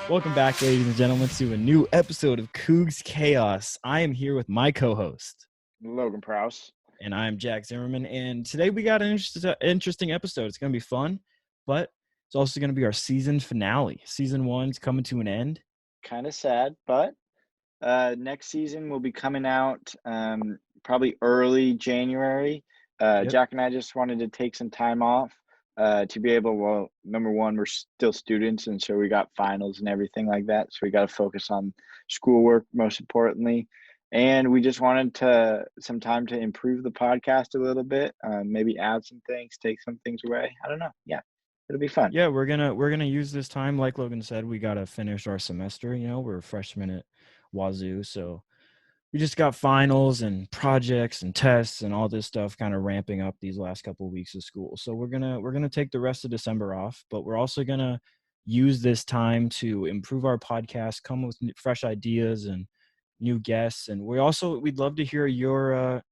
Welcome back, ladies and gentlemen, to a new episode of Cougs Chaos. I am here with my co-host, Logan Prowse. and I am Jack Zimmerman. And today we got an interesting episode. It's going to be fun, but it's also going to be our season finale. Season 1's coming to an end. Kind of sad, but next season will be coming out probably early January. Yep. Jack and I just wanted to take some time off to be able, well, number one, we're still students, and so we got finals and everything like that. So we got to focus on schoolwork most importantly. And we just wanted some time to improve the podcast a little bit, maybe add some things, take some things away. I don't know. Yeah, it'll be fun. Yeah, we're gonna use this time, like Logan said, we gotta finish our semester. We're freshmen at Wazoo, so we just got finals and projects and tests and all this stuff kind of ramping up these last couple of weeks of school. So we're gonna take the rest of December off, but we're also gonna use this time to improve our podcast, come with fresh ideas and new guests, and we'd love to hear your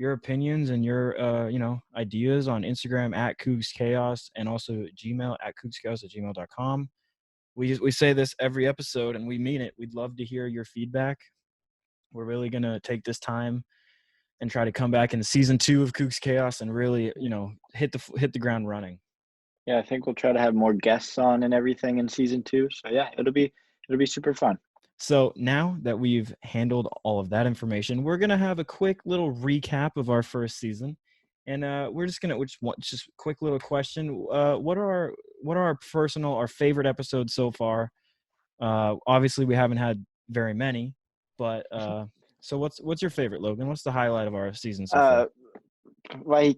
opinions and your ideas on Instagram at Cougs Chaos and also Gmail at cougschaos@gmail.com. We say this every episode and we mean it. We'd love to hear your feedback. We're really going to take this time and try to come back in season 2 of Cougs Chaos and really, hit the ground running. Yeah, I think we'll try to have more guests on and everything in season 2. So yeah, it'll be super fun. So now that we've handled all of that information, we're going to have a quick little recap of our first season. And we're just going to just quick little question. What are our favorite episodes so far? Obviously we haven't had very many, but so what's your favorite, Logan? What's the highlight of our season so far?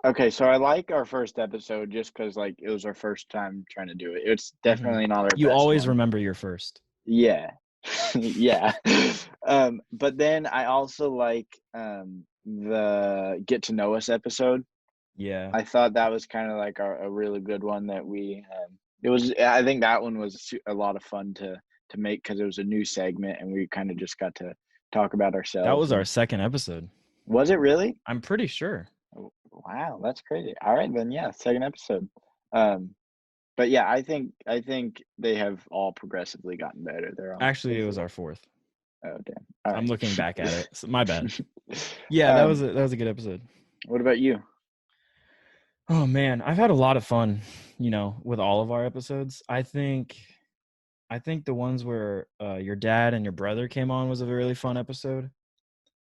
Okay, so I like our first episode just because it was our first time trying to do it. It's definitely not our You best always one. remember your first. Yeah. Yeah. But then I also like the Get to Know Us episode. Yeah. I thought that was kind of like a really good one that we I think that one was a lot of fun to make because it was a new segment and we kind of just got to talk about ourselves. That was our second episode. Was it really? I'm pretty sure. Wow, that's crazy. All right, then yeah, second episode. But yeah, I think they have all progressively gotten better. Actually, it was our fourth. Oh damn! All I'm right. looking back at it. So my bad. Yeah, that was a good episode. What about you? Oh man, I've had a lot of fun, with all of our episodes. I think the ones where your dad and your brother came on was a really fun episode.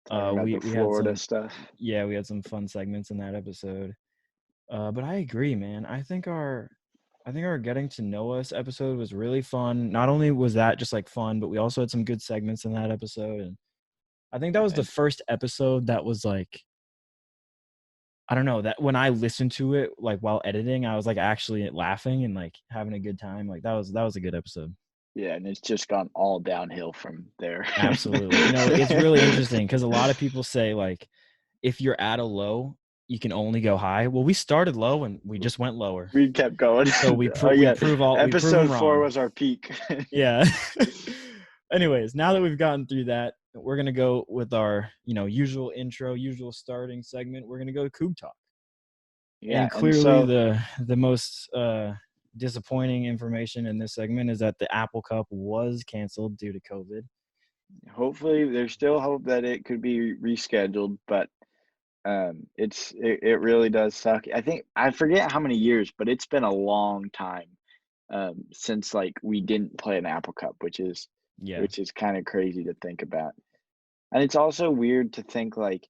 We had Florida stuff. Yeah, we had some fun segments in that episode. But I agree, man. I think our Getting to Know Us episode was really fun. Not only was that just fun, but we also had some good segments in that episode. And I think that was the first episode that was I don't know, that when I listened to it while editing, I was actually laughing and having a good time. That was a good episode. Yeah, and it's just gone all downhill from there. Absolutely. It's really interesting because a lot of people say if you're at a low, you can only go high. Well, we started low and we just went lower. We kept going. So we prove all. Episode 4 was our peak. Yeah. Anyways, now that we've gotten through that, we're gonna go with our usual intro, usual starting segment. We're gonna go to Coug Talk. Yeah, and clearly the most disappointing information in this segment is that the Apple Cup was canceled due to COVID. Hopefully, there's still hope that it could be rescheduled, but it really does suck. I forget how many years, but it's been a long time since we didn't play an Apple Cup, which is kind of crazy to think about. And it's also weird to think that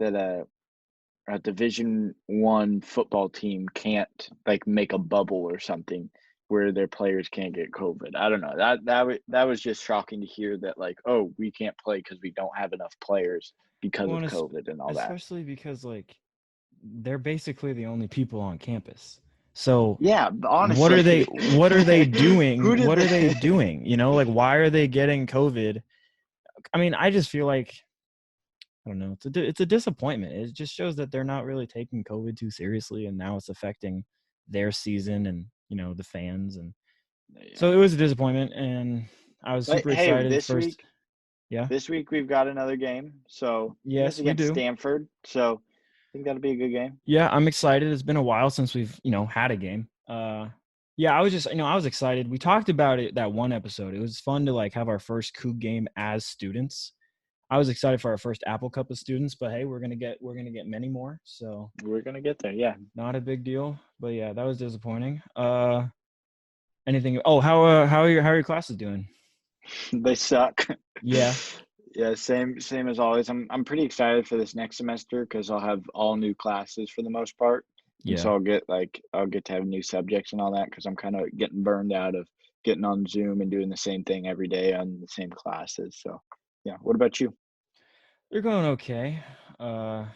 a Division I football team can't make a bubble or something where their players can't get COVID. I don't know. That was just shocking to hear that we can't play because we don't have enough players because of COVID and all that. Especially because they're basically the only people on campus. So yeah, honestly, what are they doing? What are they doing? Why are they getting COVID? I mean, I just feel I don't know. It's a disappointment. It just shows that they're not really taking COVID too seriously, and now it's affecting their season and the fans. And so it was a disappointment. And I was super excited. This week we've got another game. So yes, we do. Stanford. So I think that'll be a good game. Yeah, I'm excited. It's been a while since we've had a game. Yeah, I was just, I was excited. We talked about it that one episode. It was fun to like have our first Coug game as students. I was excited for our first Apple Cup of students, but hey, we're gonna get many more. So We're gonna get there. Yeah. not a big deal. But yeah, that was disappointing. Anything? Oh, how are your classes doing? They suck. Yeah. Yeah, same as always. I'm pretty excited for this next semester because I'll have all new classes for the most part, and Yeah. so I'll get to have new subjects and all that because I'm kind of getting burned out of getting on Zoom and doing the same thing every day on the same classes. So, yeah. What about you? They're going okay. I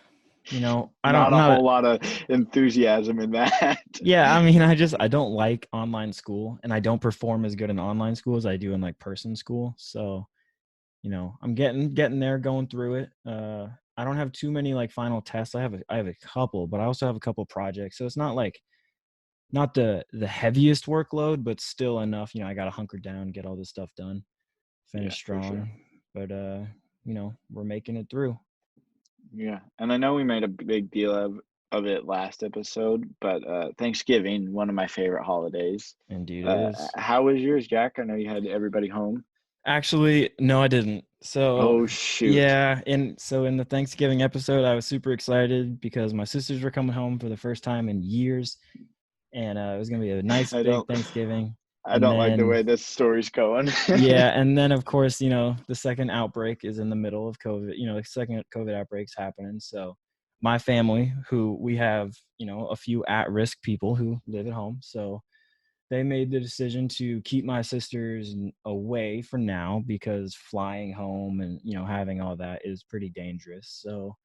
Not don't a not whole lot of enthusiasm in that. yeah, I mean, I don't like online school, and I don't perform as good in online school as I do in like person school. So, I'm getting there, going through it. I don't have too many like final tests. I have a couple, but I also have a couple projects. So it's not like not the heaviest workload, but still enough. I got to hunker down, get all this stuff done, Yeah, finish for sure. strong. But we're making it through. Yeah, and I know we made a big deal of it last episode, but Thanksgiving, one of my favorite holidays. Indeed, it is. How was yours, Jack? I know you had everybody home. Actually, no, I didn't. So, Oh shoot! yeah, in the Thanksgiving episode, I was super excited because my sisters were coming home for the first time in years, and it was gonna be a nice I big don't Thanksgiving. I And don't like the then, way this story's going. yeah, and then of course, the second outbreak is in the middle of COVID. The second COVID outbreak's happening. So, my family, who we have, a few at-risk people who live at home, so they made the decision to keep my sisters away for now because flying home and having all that is pretty dangerous. So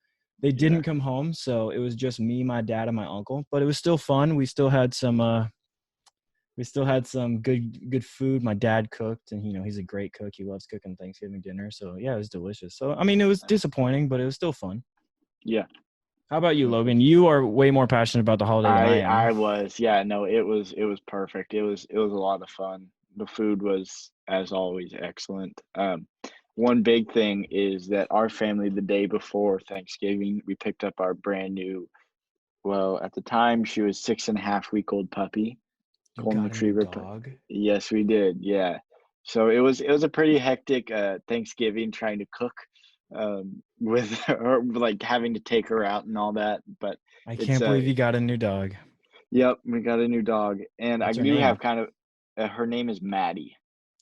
they Yeah, didn't come home, so it was just me, my dad, and my uncle, but it was still fun. We still had some good food. My dad cooked, and he's a great cook. He loves cooking Thanksgiving dinner. So yeah, it was delicious. So I mean, it was disappointing, but it was still fun. yeah. How about you, Logan? You are way more passionate about the holiday than I I am. was, yeah, no, it was perfect. It was a lot of fun. The food was, as always, excellent. One big thing is that our family, the day before Thanksgiving, we picked up our brand new, well, at the time she was 6.5 week old puppy, You golden got a new retriever. dog? Yes, we did. Yeah. So it was a pretty hectic Thanksgiving trying to cook with her, like having to take her out and all that. But I it's can't believe you got a new dog. yep, we got a new dog, and I What's her do have name? kind of her name is Maddie.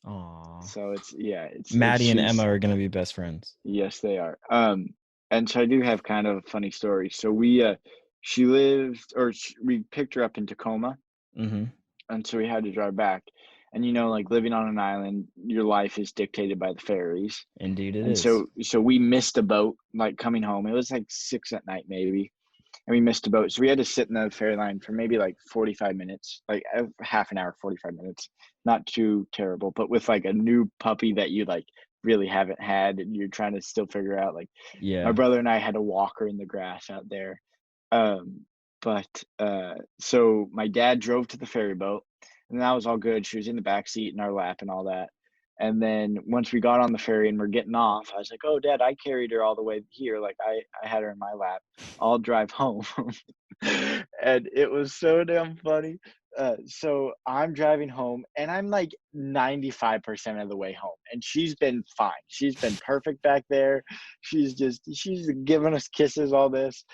Aw. So it's yeah, it's Maddie and she's Emma are gonna be best friends. yes they are. And so I do have kind of a funny story. So she lives or we picked her up in Tacoma, Mm-hmm. and so we had to drive back. And like living on an island, your life is dictated by the ferries. Indeed it And is. so we missed a boat like coming home. It was like 6 at night maybe, and we missed a boat. So we had to sit in the ferry line for maybe like 45 minutes, like half an hour, 45 minutes. Not too terrible, but with like a new puppy that you like really haven't had and you're trying to still figure out. Like my Yeah. brother and I had to walk her in the grass out there. Um, but so my dad drove to the ferry boat and that was all good. She was in the back seat in our lap and all that. And then once we got on the ferry and we're getting off, I was like, "Oh, Dad, I carried her all the way here. Like I had her in my lap. I'll drive home." And it was so damn funny. So I'm driving home and I'm like 95% of the way home. And she's been fine. She's been perfect back there. She's giving us kisses, all this.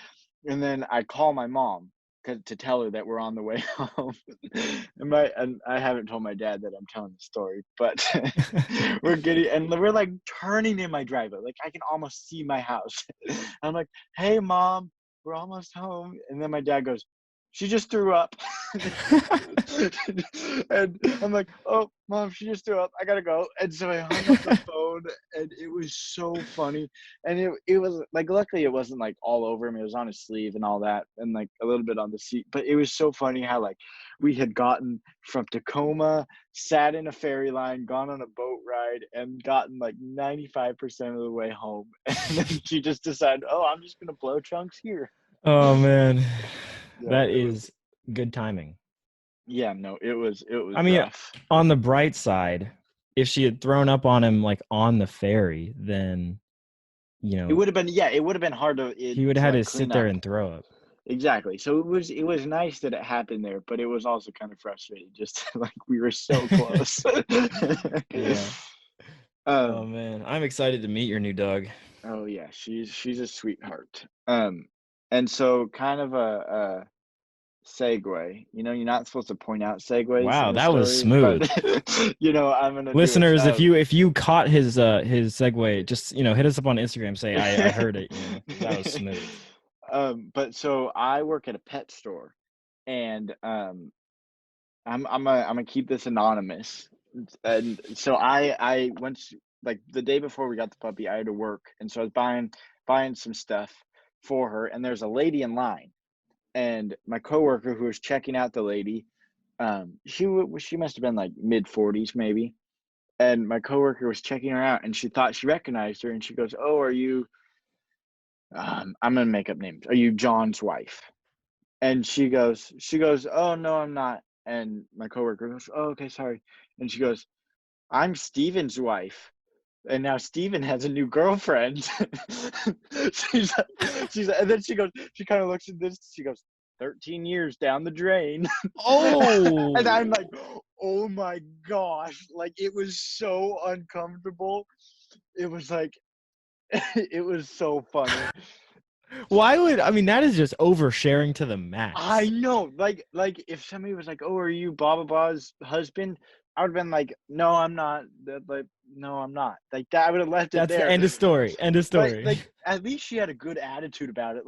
And then I call my mom to tell her that we're on the way home. And I haven't told my dad that I'm telling the story, but we're like turning in my driveway. Like I can almost see my house. I'm like, "Hey mom, we're almost home." And then my dad goes, "She just threw up." And I'm like, "Oh, mom, she just threw up. I gotta go." And so I hung up the phone, and it was so funny. And it was like, luckily, it wasn't like all over him. It was on his sleeve and all that, and like a little bit on the seat. But it was so funny how like we had gotten from Tacoma, sat in a ferry line, gone on a boat ride, and gotten like 95% of the way home. And then she just decided, "Oh, I'm just gonna blow chunks here." Oh man. Yeah, That it was. is good timing. Yeah, no, it was I mean, rough. on the bright side, if she had thrown up on him like on the ferry, then It would have been, yeah, it would have been hard to he would have had like to clean sit there up. and throw up. Exactly. So it was nice that it happened there, but it was also kind of frustrating. Just like we were so close. Yeah. Oh um. man, I'm excited to meet your new dog. Oh yeah, she's a sweetheart. And so kind of a segue. You know, you're not supposed to point out segues Wow, in a that was story, but smooth. I'm gonna do it. Listeners, if you caught his segue, just hit us up on Instagram. Say I heard it. That was smooth. But so I work at a pet store, and I'm gonna keep this anonymous. And so I once like the day before we got the puppy, I had to work, and so I was buying some stuff for her, and there's a lady in line, and my coworker who was checking out the lady, she must have been like mid 40s maybe, and my coworker was checking her out, and she thought she recognized her, and she goes, "Oh, are you?" I'm gonna make up names. Are you John's wife? And she goes, "Oh no, I'm not." And my coworker goes, "Oh, okay, sorry." And she goes, "I'm Steven's wife." And now Steven has a new girlfriend. she's and then she kind of looks at this, she goes, 13 years down the drain. And Oh, I'm like, oh my gosh. Like it was so uncomfortable. It was like it was so funny. why would I mean that is just oversharing to the I max. know, like if somebody was like, "Oh, are you blah blah blah's husband?" I would have been like, "No, I'm not." Like, no, I'm not. Like that, I would have left it That's the there. end of story. End of But story. like, at least she had a good attitude about it.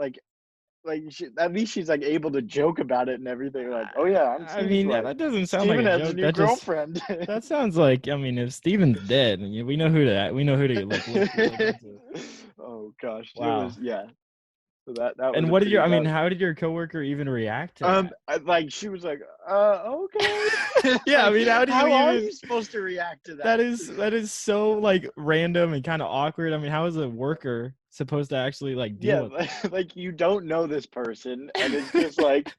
At least she's like able to joke about it and everything. Like, "Oh yeah, I'm I Steven's mean, wife. that doesn't sound like Steven a has a joke. new girlfriend." That sounds like, I mean, if Steven's dead, we know who to look into. Oh gosh, it Wow. was yeah. So that was And a pretty that how did your coworker even react to that? like she was like, okay. Yeah, I Like, mean, how do you how are even? you supposed to react to That that? is so like random and kind of awkward. I mean, how is a worker supposed to actually like deal Yeah, with that? like you don't know this person, and it's just like,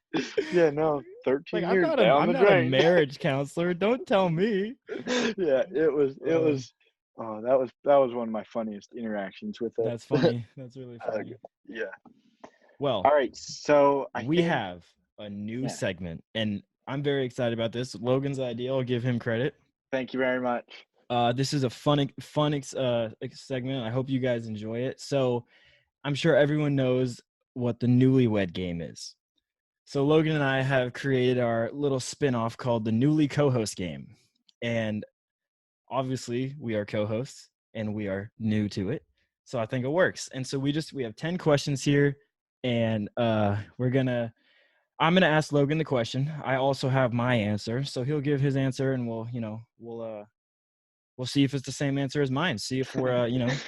yeah, no, Like 13 years down I'm the not a drain. marriage counselor. Don't tell me. Yeah, it Uh, was. Oh, that was one of my funniest interactions with it. that's funny. That's really Uh, funny. yeah. Well, All right, so I we think have a new yeah. segment, and I'm very excited about this. Logan's idea. I'll give him credit. Thank you very much. This is a fun segment. I hope you guys enjoy it. So I'm sure everyone knows what the newlywed game is. So Logan and I have created our little spin-off called the Newly Co-host game. And obviously we are co-hosts and we are new to it. So I think it works. And so we have 10 questions here, and I'm gonna ask Logan the question. I also have my answer. So he'll give his answer, and we'll see if it's the same answer as mine. See if we're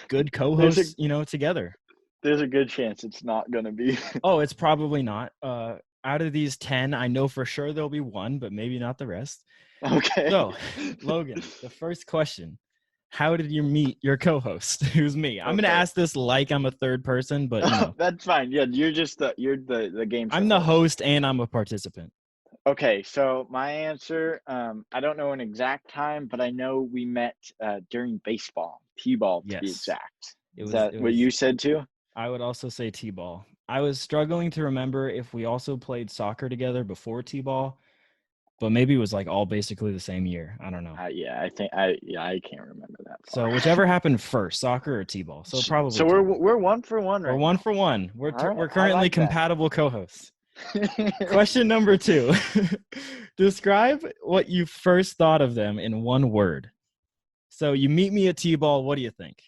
good There's a co-hosts, together. there's a good chance it's not gonna be. Oh, it's probably not. Out of these 10, I know for sure there'll be one, but maybe not the rest. Okay. So, Logan, the first question: how did you meet your co-host? Who's me? I'm gonna Okay. ask this like I'm a third person, but That's fine. Yeah, you're the game show I'm the host. host and I'm a participant. Okay, so my answer, I don't know an exact time, but I know we met during baseball, T-ball to be Yes, exact. it Is was. that It what was. you said too? I would also say T-ball. I was struggling to remember if we also played soccer together before T-ball, but maybe it was like all basically the same year. I don't know. Yeah, I can't remember that far. So whichever happened first, soccer or T-ball. So So probably we're T-ball. we're 1 for 1 We're right one now. for one. All right, We're I currently like that. compatible co-hosts. Question number 2. Describe what you first thought of them in one word. So you meet me at T-ball. What do you think?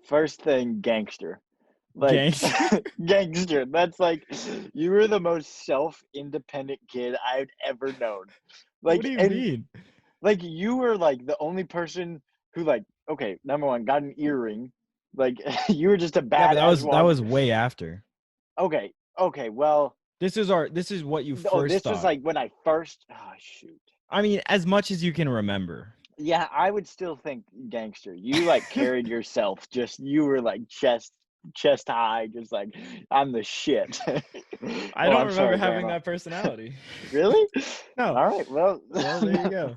First thing, gangster. Like Gangster. gangster. That's like you were the most self-independent kid I've ever known. What Like do you and mean? like you were like the only person who like okay, number one, got an earring. Like you were just a Yeah, but badass that walk. was way after. Okay, well, This is what you oh, first this was thought. like when I first oh shoot. I mean, as much as you can remember. Yeah, I would still think gangster. You like carried yourself just you were like chest high, just like I'm the shit. I Oh, don't I'm remember sorry, having Grandma. that personality. Really? No. All right. Well, Well, there you go.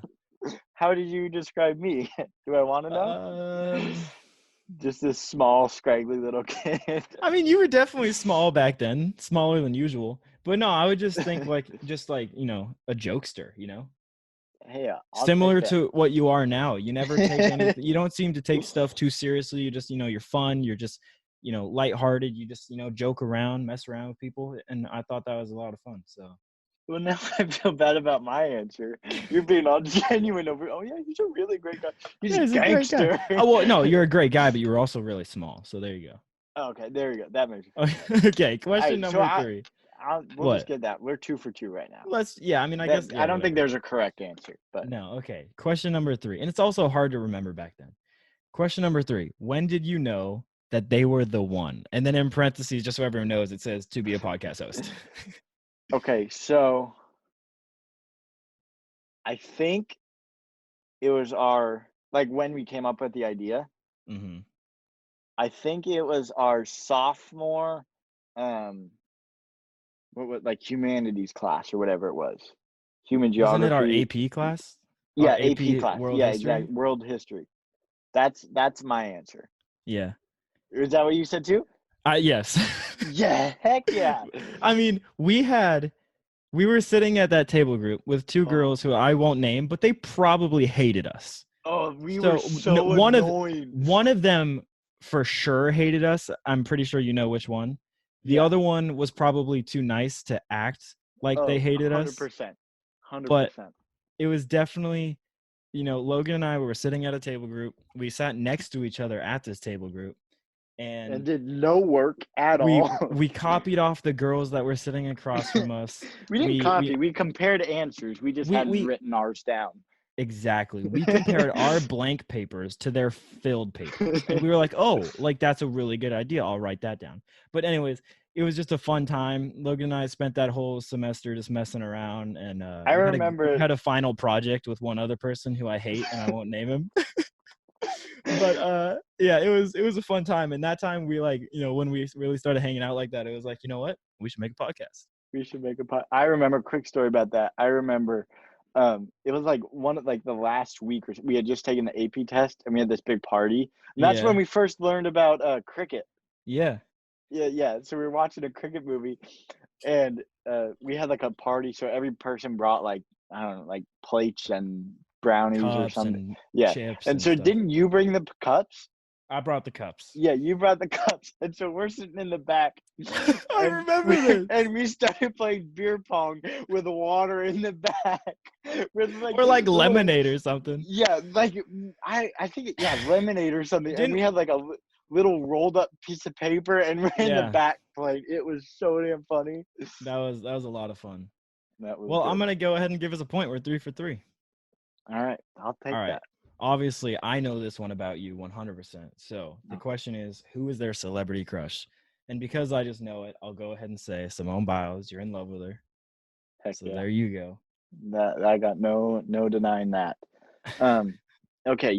how did you describe me? Do I want to know? Um, Just this small, scraggly little kid. I mean, you were definitely small back then, smaller than usual. But no, I would just think just like, a jokester, Hey, I'll take Similar that. to what you are now. You never take anything. You don't seem to take stuff too seriously. You just, you're fun. You're just, lighthearted. You just, joke around, mess around with people. And I thought that was a lot of fun. So. Well, now I feel bad about my answer. You're being all genuine over. Oh yeah, he's a really great guy. He's a gangster. Oh well, no, you're a great guy, but you were also really small. So there you go. Okay, there we go. That makes sense. Okay, question number 3. We'll just get that. We're 2 for 2 right now. I mean, I guess. Yeah, I don't think there's a correct answer, but no. Okay, question number 3, and it's also hard to remember back then. Question number 3: when did you know that they were the one? And then in parentheses, just so everyone knows, it says to be a podcast host. Okay, so I think it was when we came up with the idea. Mm-hmm. I think it was our sophomore, humanities class or whatever it was, human geography. Wasn't it our AP class? Yeah, our AP class. World yeah, history? exactly. World history. That's my answer. Yeah. Is that what you said too? Yes. Yeah, heck yeah. I mean, we were sitting at that table group with 2 girls who I won't name, but they probably hated us. Oh, we were so annoying. One of them for sure hated us. I'm pretty sure you know which one. The other one was probably too nice to act like they hated 100%. us. 100%. But it was definitely, Logan and I were sitting at a table group. We sat next to each other at this table group. And did no work at all. We copied off the girls that were sitting across from us. We didn't copy. We compared answers. We just hadn't written ours down. Exactly. We compared our blank papers to their filled papers. And we were like, oh, that's a really good idea. I'll write that down. But anyways, it was just a fun time. Logan and I spent that whole semester just messing around. And I remember we had a final project with one other person who I hate, and I won't name him. But yeah, it was a fun time. And that time we when we really started hanging out like that, it was like, you know what? We should make a podcast. I remember a quick story about that. I remember it was the last week we had just taken the AP test and we had this big party. And that's when we first learned about cricket. Yeah. Yeah. So we were watching a cricket movie and we had a party. So every person brought plates and brownies cups or something. And yeah. Chips and so stuff. Didn't you bring the cups? I brought the cups. Yeah, you brought the cups. And so we're sitting in the back. I remember this. And we started playing beer pong with water in the back. With or lemonade or something. Yeah, I think lemonade or something. And we had a little rolled up piece of paper and we're in the back playing. It was so damn funny. That was a lot of fun. That was well, good. I'm gonna go ahead and give us a point. We're 3 for 3. All right, I'll take that. Obviously, I know this one about you 100%. So the question is, who is their celebrity crush? And because I just know it, I'll go ahead and say Simone Biles. You're in love with her. Heck so there you go. That I got no denying that. Okay,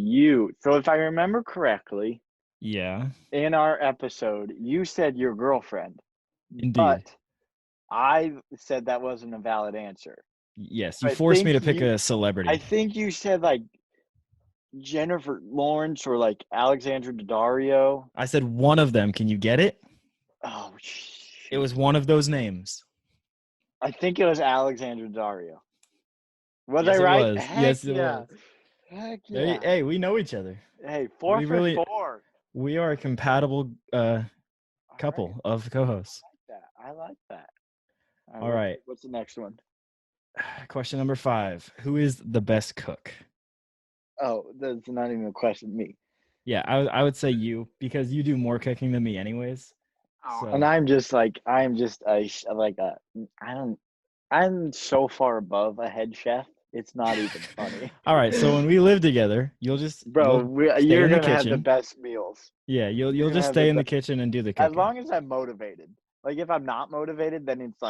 so if I remember correctly, in our episode, you said your girlfriend. Indeed. But I said that wasn't a valid answer. Yes, you forced me to pick a celebrity. I think you said Jennifer Lawrence or Alexandra Daddario. I said one of them. Can you get it? Oh, it was one of those names. I think it was Alexandra Daddario. Was I right? It was. Yes, it was. Heck yeah. Hey, we know each other. Hey, 4 for 4. We are a compatible couple of co-hosts. I like that. All right. What's the next one? Question number 5. Who is the best cook? Oh, that's not even a question. Me. Yeah, I would say you, because you do more cooking than me anyways. So. And I'm I'm so far above a head chef. It's not even funny. All right, so when we live together, you're gonna have the best meals. Yeah, you'll just stay in the kitchen and do the cooking. As long as I'm motivated. If I'm not motivated, then it's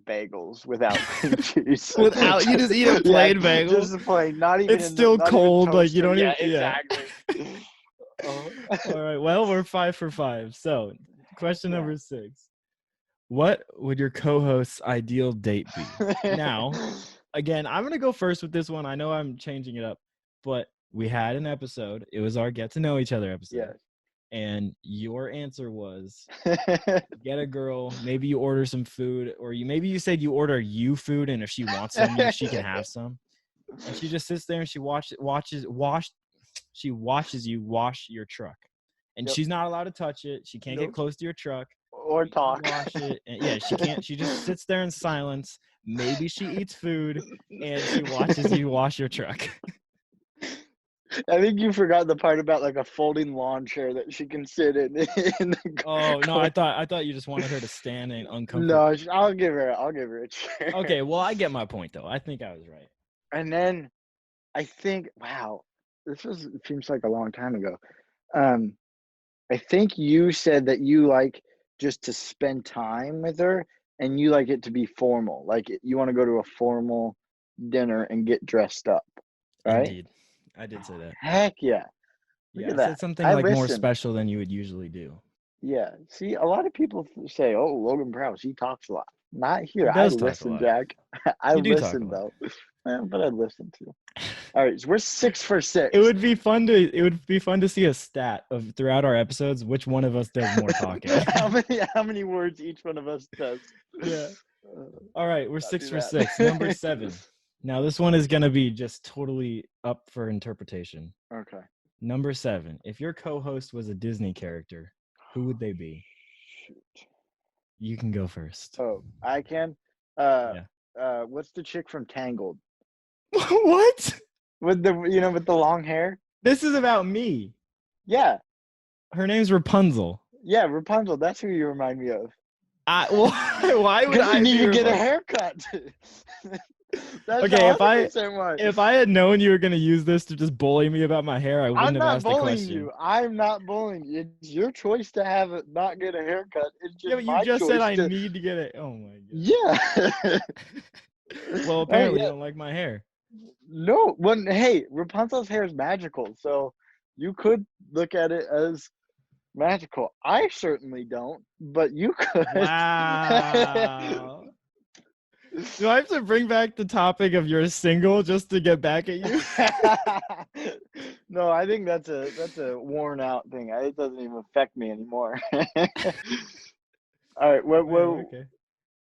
bagels without cream cheese. You just eat a plain bagel. Just plain, not even. It's still cold. You don't even. Exactly. All right. Well, we're 5 for 5. So, question number 6: what would your co-host's ideal date be? Now, again, I'm gonna go first with this one. I know I'm changing it up, but We had an episode. It was our get to know each other episode. Yes. And your answer was get a girl. Maybe you order some food, or maybe you said you order you food, and if she wants some, she can have some. And she just sits there and she watches you wash your truck. And she's not allowed to touch it. She can't get close to your truck or talk. Wash it. And yeah, she can't. She just sits there in silence. Maybe she eats food, and she watches you wash your truck. I think you forgot the part about like a folding lawn chair that she can sit in. Oh no, I thought you just wanted her to stand and uncomfortable. No, I'll give her a chair. Okay, well I get my point though. I think I was right. And then I think, wow, seems like a long time ago. I think you said that you like just to spend time with her, and you like it to be formal. Like you want to go to a formal dinner and get dressed up, right? Indeed. I did say that. Heck yeah. Look at that. I said something like more special than you would usually do. Yeah. See, a lot of people say, oh, Logan Prowse, he talks a lot. Not here. I listen, Jack. I listen, though. But I listen too. All right, so we're 6 for 6. It would be fun to see a stat of throughout our episodes which one of us does more talking. how many words each one of us does. Yeah. All right, we're 6 for 6. Number 7. Now this one is gonna be just totally up for interpretation. Okay. Number 7. If your co-host was a Disney character, who would they be? Shoot. You can go first. Oh, I can. What's the chick from Tangled? What? With the long hair? This is about me. Yeah. Her name's Rapunzel. Yeah, Rapunzel. That's who you remind me of. Why would I need to get a haircut? Okay, if I had known you were gonna use this to just bully me about my hair, I wouldn't have asked the question. I'm not bullying you. It's your choice to not get a haircut. It's just but you just said I need to get it. Oh my god. Yeah. Well, apparently you don't like my hair. No. Well, hey, Rapunzel's hair is magical, so you could look at it as magical. I certainly don't, but you could. Wow. Do I have to bring back the topic of you're single just to get back at you? No, I think that's a worn out thing. It doesn't even affect me anymore. All right. Okay.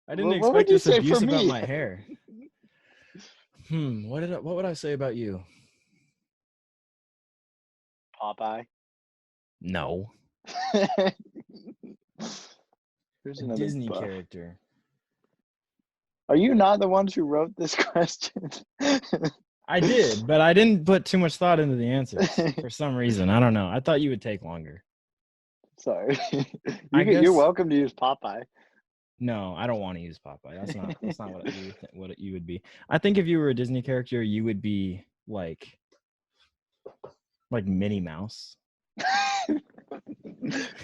I didn't expect this abuse about my hair. What would I say about you? Popeye? No. Here's a Disney character. Are you not the ones who wrote this question? I did, but I didn't put too much thought into the answers for some reason. I don't know. I thought you would take longer. Sorry. You're welcome to use Popeye. No, I don't want to use Popeye. That's not what you would be. I think if you were a Disney character, you would be like Minnie Mouse.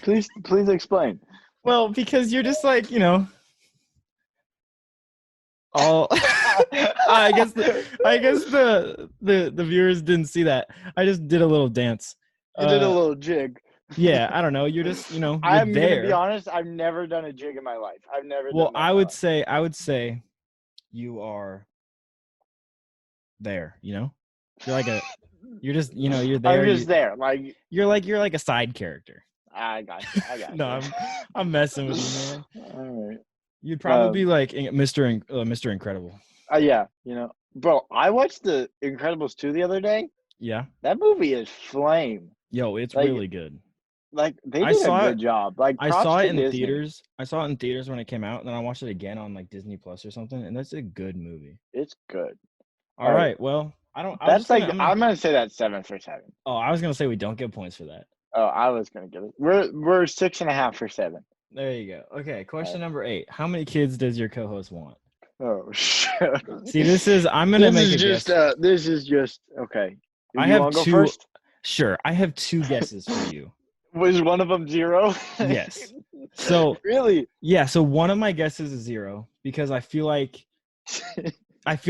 Please explain. Well, because you're just like, all I guess the viewers didn't see that. I just did a little dance. You did a little jig. Yeah, I don't know. You're just, you're I'm there. Gonna be honest, I've never done a jig in my life. I've never done that. I would say you are there, You're you're just, you're there. I'm just there. You're like a side character. I got you. No, I'm messing with you, man. All right. You'd probably be like Mr. Incredible. Yeah, bro, I watched the Incredibles 2 the other day. Yeah. That movie is flame. Yo, it's really good. They did a good job. I saw it in theaters. I saw it in theaters when it came out, and then I watched it again on Disney Plus or something, and that's a good movie. It's good. All right. Well, I don't. I'm gonna say that's 7 for 7. Oh, I was gonna say we don't get points for that. Oh, I was gonna give it. We're 6.5 for 7. There you go. Okay, question number 8. How many kids does your co-host want? Oh shit. See, I'm gonna make a guess. This is just okay. I have 2. First? Sure, I have 2 guesses for you. Was one of them 0? Yes. So really? Yeah. So one of my guesses is 0 because I feel like if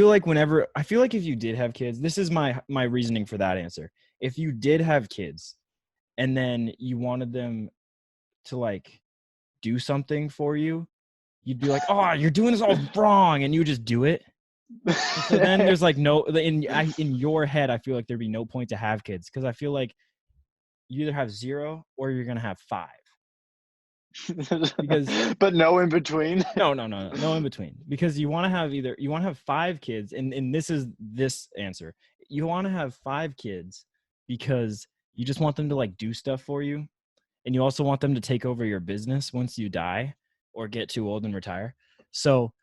you did have kids, this is my reasoning for that answer. If you did have kids, and then you wanted them to do something for you, you'd be like, "Oh, you're doing this all wrong," and you would just do it. So then there's like no in your head. I feel like there'd be no point to have kids because I feel like you either have 0 or you're gonna have 5. Because but no in between. no in between. Because you want to have 5 kids, and this is this answer. You want to have 5 kids because you just want them to like do stuff for you, and you also want them to take over your business once you die or get too old and retire. So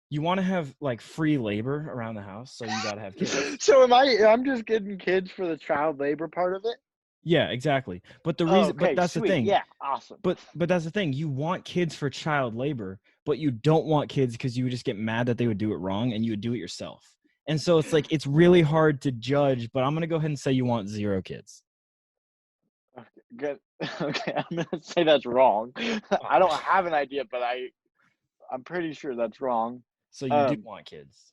you want to have like free labor around the house, so you got to have kids. So I'm just getting kids for the child labor part of it? Yeah, exactly. But the reason, but that's sweet. the thing. Yeah, awesome. But that's the thing. You want kids for child labor, but you don't want kids because you would just get mad that they would do it wrong and you would do it yourself. And so it's like it's really hard to judge. But I'm gonna go ahead and say you want 0 kids. Okay, good. Okay, I'm gonna say that's wrong. I don't have an idea, but I'm pretty sure that's wrong. So you do want kids.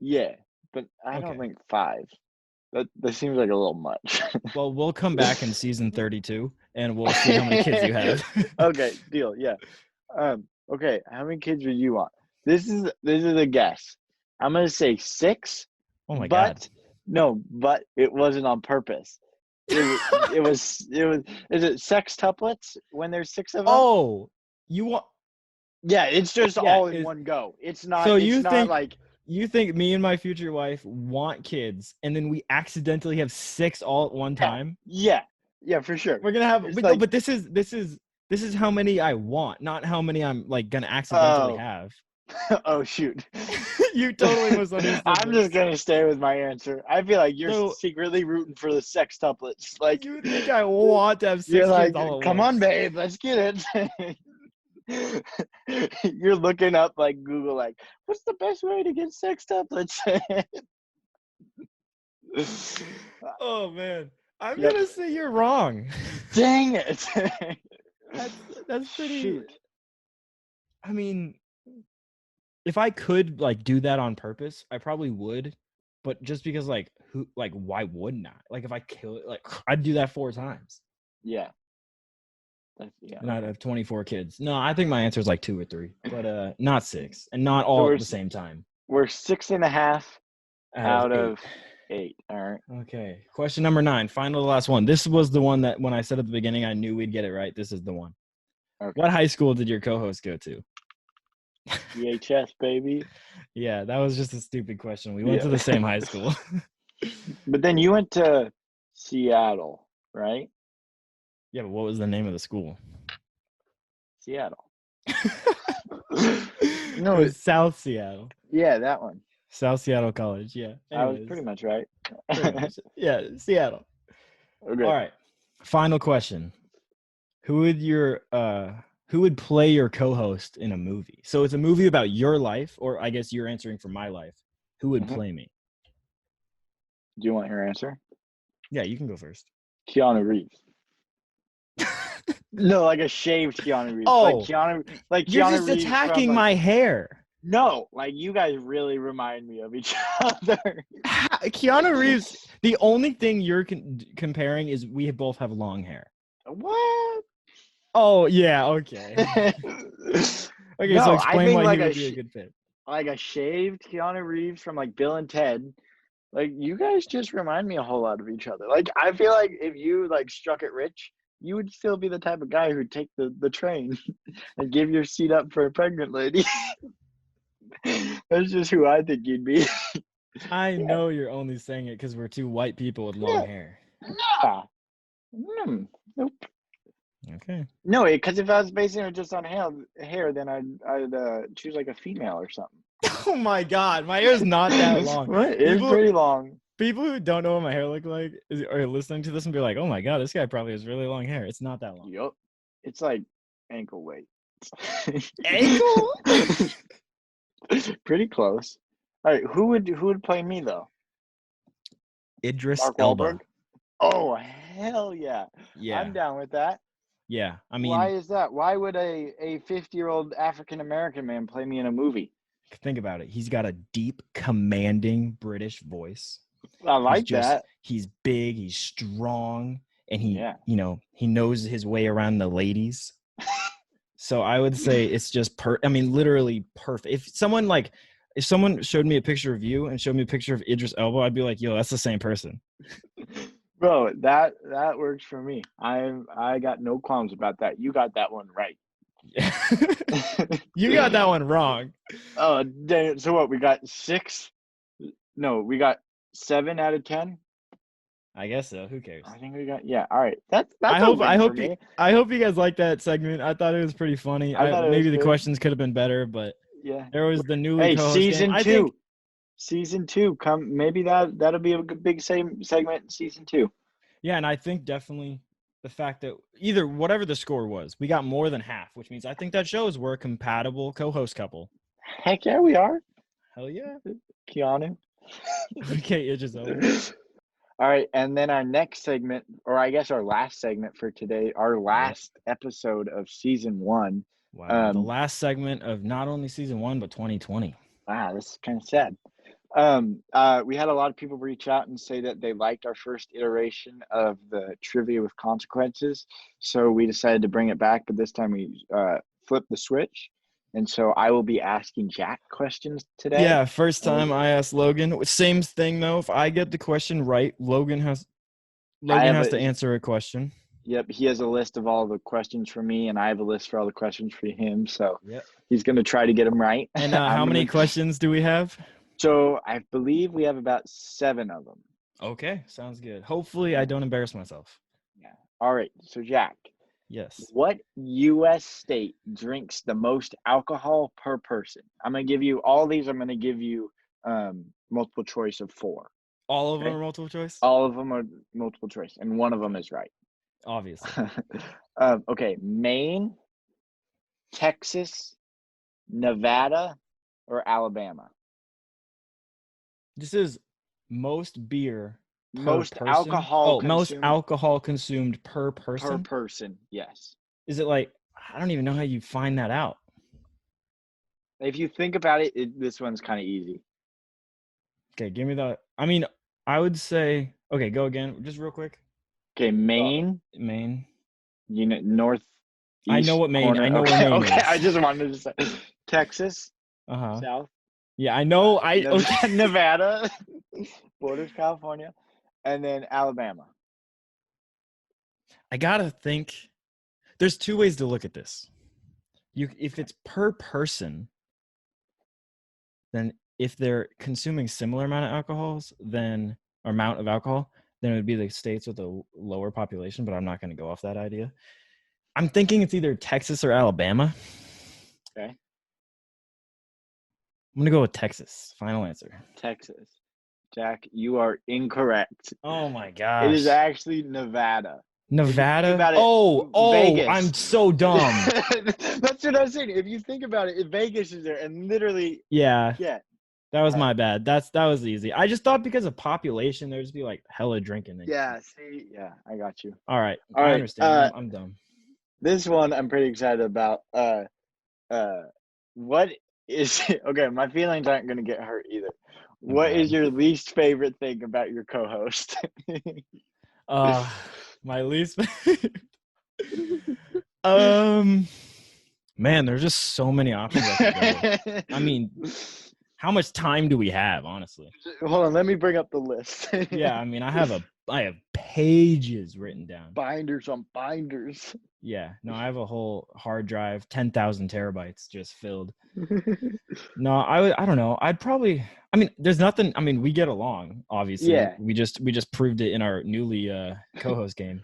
Yeah, but I don't think 5. That seems like a little much. Well, we'll come back in season 32 and we'll see how many kids you have. Okay, deal. Yeah. Okay, how many kids would you want? This is a guess. I'm gonna say 6. Oh my God. But it wasn't on purpose. It was. Is it sextuplets when there's 6 of them? Oh, you want? Yeah, it's just all in one go. It's not. So it's not like. You think me and my future wife want kids, and then we accidentally have 6 all at one time? Yeah, for sure. We're gonna have, but this is how many I want, not how many I'm like gonna accidentally have. Oh shoot! You totally misunderstood. I'm just gonna stay with my answer. I feel like you're secretly rooting for the sextuplets. Like you think I want to have 6 kids like, all at come once. on, babe, let's get it. You're looking up like Google, like what's the best way to get sextuplets? Oh man, I'm gonna say you're wrong. Dang it! That's pretty. Shoot. I mean, if I could like do that on purpose, I probably would. But just because why wouldn't I? Like if I kill it, like I'd do that 4 times. Yeah. And I'd have 24 kids. No, I think my answer is like 2 or 3, but not 6, and not all at the same time. We're 6.5 out of 8. All right. Okay. Question number 9. Final last one. This was the one that when I said at the beginning, I knew we'd get it right. This is the one. Okay. What high school did your co-host go to? EHS, baby. Yeah, that was just a stupid question. We went to the same high school. But then you went to Seattle, right? Yeah, but what was the name of the school? Seattle. No, it was South Seattle. Yeah, that one. South Seattle College, yeah. Anyways. I was pretty much right. Yeah, Seattle. Okay. All right. Final question. Who would play your co-host in a movie? So it's a movie about your life, or I guess you're answering for my life. Who would play me? Do you want your answer? Yeah, you can go first. Keanu Reeves. No, like a shaved Keanu Reeves. Oh, you're just Reeves attacking my hair. No, like you guys really remind me of each other. Keanu Reeves. The only thing you're comparing is we both have long hair. What? Oh yeah, okay. Okay, no, so explain why he would be a good fit. Like a shaved Keanu Reeves from like Bill and Ted. Like you guys just remind me a whole lot of each other. Like I feel like if you like struck it rich, you would still be the type of guy who'd take the train and give your seat up for a pregnant lady. That's just who I think you'd be. I know you're only saying it because we're 2 white people with long hair. Nah. Nope. Okay. No, because if I was basing it just on hair, then I'd choose like a female or something. Oh my God, my hair's not that long. It's pretty long. People who don't know what my hair look like are listening to this and be like, "Oh my God, this guy probably has really long hair." It's not that long. Yup. It's like ankle weight. Ankle? Pretty close. All right, who would play me though? Idris Elba. Oh hell yeah! Yeah, I'm down with that. Yeah, I mean, why is that? Why would a 50-year-old African American man play me in a movie? Think about it. He's got a deep, commanding British voice. I like that. He's big. He's strong, and he knows his way around the ladies. So I would say it's just literally perfect. If someone like if someone showed me a picture of you and showed me a picture of Idris Elba, I'd be like, yo, that's the same person. Bro, that works for me. I got no qualms about that. You got that one right. Yeah. You got that one wrong. Oh, dang it. So what? We got 6? No, we got 7 out of 10. I guess so. Who cares? I think we got All right. That's a win for me. I hope you guys like that segment. I thought it was pretty funny. Maybe the questions could have been better, but yeah, there was the newly co-host season game. 2. Season 2 come. Maybe that'll be a big segment in season 2. Yeah, and I think definitely the fact that either whatever the score was, we got more than half, which means I think that shows we're a compatible co-host couple. Heck yeah, we are. Hell yeah, Keanu. Okay, it's just over. All right, and then our next segment, or I guess our last segment for today, our last episode of season 1. Wow, the last segment of not only season 1 but 2020. Wow, this is kind of sad. We had a lot of people reach out and say that they liked our first iteration of the trivia with consequences, so we decided to bring it back, but this time we flipped the switch, and so I will be asking Jack questions today. Yeah, first time I asked Logan. Same thing though. If I get the question right, Logan has to answer a question. Yep, he has a list of all the questions for me, and I have a list for all the questions for him. So he's going to try to get them right. And how many questions do we have? So I believe we have about 7 of them. Okay, sounds good. Hopefully I don't embarrass myself. Yeah. All right. So Jack. Yes. What U.S. state drinks the most alcohol per person? I'm going to give you all these. I'm going to give you multiple choice of 4. All of them are multiple choice? All of them are multiple choice, and one of them is right. Obviously. Okay, Maine, Texas, Nevada, or Alabama? This is most beer per most person? alcohol most alcohol consumed per person? Per person, yes. Is it like, I don't even know how you find that out. If you think about it, this one's kind of easy. Okay, give me that. I mean, I would say, okay, go again, just real quick. Okay, Maine. Maine. You know, north. I know what Maine. Corner. I know where Maine is. Okay, I just wanted to say Texas. South. Yeah, I know. Nevada, borders California, and then Alabama. I gotta think. There's 2 ways to look at this. If it's per person, then if they're consuming similar amount of alcohol, then it would be the states with a lower population, but I'm not going to go off that idea. I'm thinking it's either Texas or Alabama. Okay. I'm going to go with Texas. Final answer. Texas. Jack, you are incorrect. Oh, my gosh. It is actually Nevada. Nevada? Vegas. I'm so dumb. That's what I was saying. If you think about it, Vegas is there, and literally. Yeah. That was my bad. That was easy. I just thought because of population, there'd just be like hella drinking. Yeah, see, yeah, I got you. All right, I understand. I'm dumb. This one I'm pretty excited about. What is okay? My feelings aren't gonna get hurt either. What is your least favorite thing about your co-host? My least. Man, there's just so many options. I mean. How much time do we have, honestly? Hold on, let me bring up the list. Yeah, I mean, I have pages written down. Binders on binders. Yeah, no, I have a whole hard drive, 10,000 terabytes just filled. No, I don't know. I'd probably. I mean, there's nothing. I mean, we get along, obviously. Yeah. We just proved it in our newly co-host game.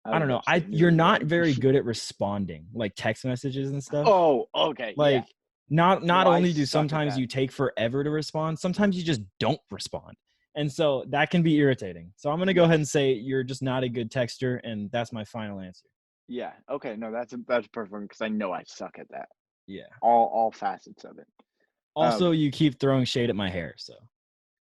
I don't know. You're not very good at responding, like text messages and stuff. Oh, okay. Like. Yeah. Not only do sometimes you take forever to respond, sometimes you just don't respond. And so that can be irritating. So I'm going to go ahead and say you're just not a good texter, and that's my final answer. Yeah. Okay. No, that's perfect because I know I suck at that. Yeah. All facets of it. Also, you keep throwing shade at my hair, so.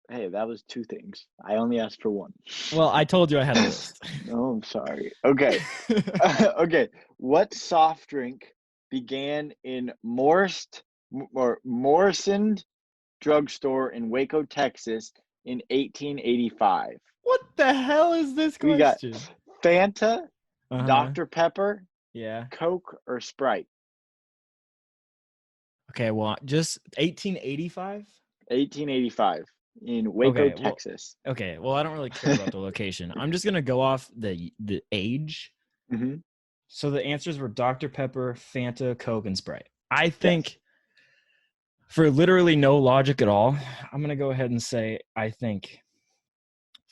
Hey, that was 2 things. I only asked for 1. Well, I told you I had a list. Oh, I'm sorry. Okay. Okay. What soft drink began in Morrison drugstore in Waco, Texas in 1885? What the hell is this question? We got Fanta, Dr. Pepper, yeah, Coke, or Sprite. Okay, well, just 1885? 1885 in Waco, Okay, well, Texas. okay, well, I don't really care about the location. I'm just gonna go off the age. Mm-hmm. So the answers were Dr. Pepper, Fanta, Coke, and Sprite. I Yes. think for literally no logic at all, I'm gonna go ahead and say I think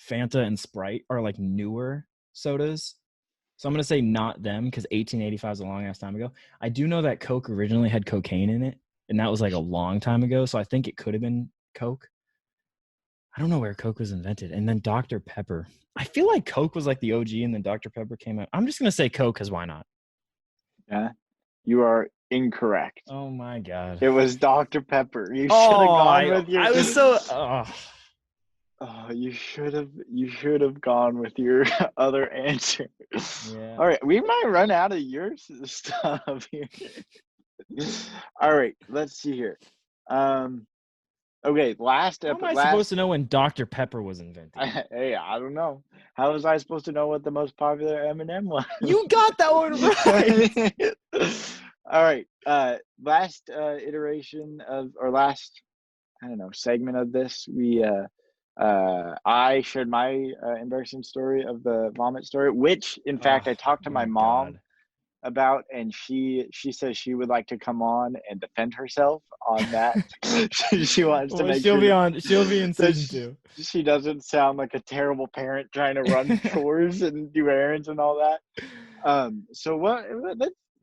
Fanta and Sprite are like newer sodas. So I'm gonna say not them because 1885 is a long ass time ago. I do know that Coke originally had cocaine in it, and that was like a long time ago. So I think it could have been Coke. I don't know where Coke was invented. And then Dr. Pepper. I feel like Coke was like the OG, and then Dr. Pepper came out. I'm just gonna say Coke because why not? Yeah. You are incorrect. Oh my god. It was Dr. Pepper. You should have Oh, gone with your. I was so. Oh, you should have gone with your other answer. Yeah. All right, we might run out of your stuff here. All right, let's see here. Okay, How am I supposed to know when Dr. Pepper was invented? Hey, I don't know. How was I supposed to know what the most popular M&M was? You got that one right. All right. Last iteration of, or last, I don't know, segment of this, I shared my embarrassing story of the vomit story, which in fact I talked to my mom about, and she says she would like to come on and defend herself on that. She wants to make she'll sure be in season 2. she doesn't sound like a terrible parent trying to run chores and do errands and all that. So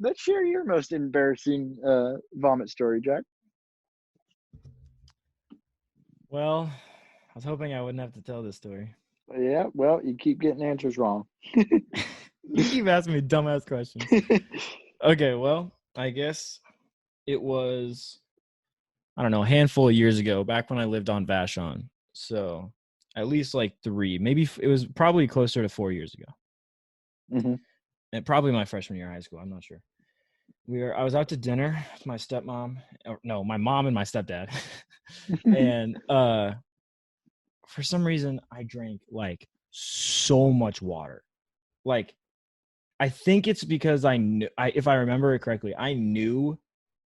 let's share your most embarrassing vomit story, Jack. Well, I was hoping I wouldn't have to tell this story. Yeah, well, you keep getting answers wrong. You keep asking me dumbass questions. Okay, well, I guess it was, I don't know, a handful of years ago, back when I lived on Vashon. So at least like 3, maybe it was probably closer to 4 years ago. Mm-hmm. And probably my freshman year of high school. I'm not sure. I was out to dinner with my stepmom, or no, my mom and my stepdad. And for some reason I drank like so much water. Like, I think it's because if I remember it correctly, I knew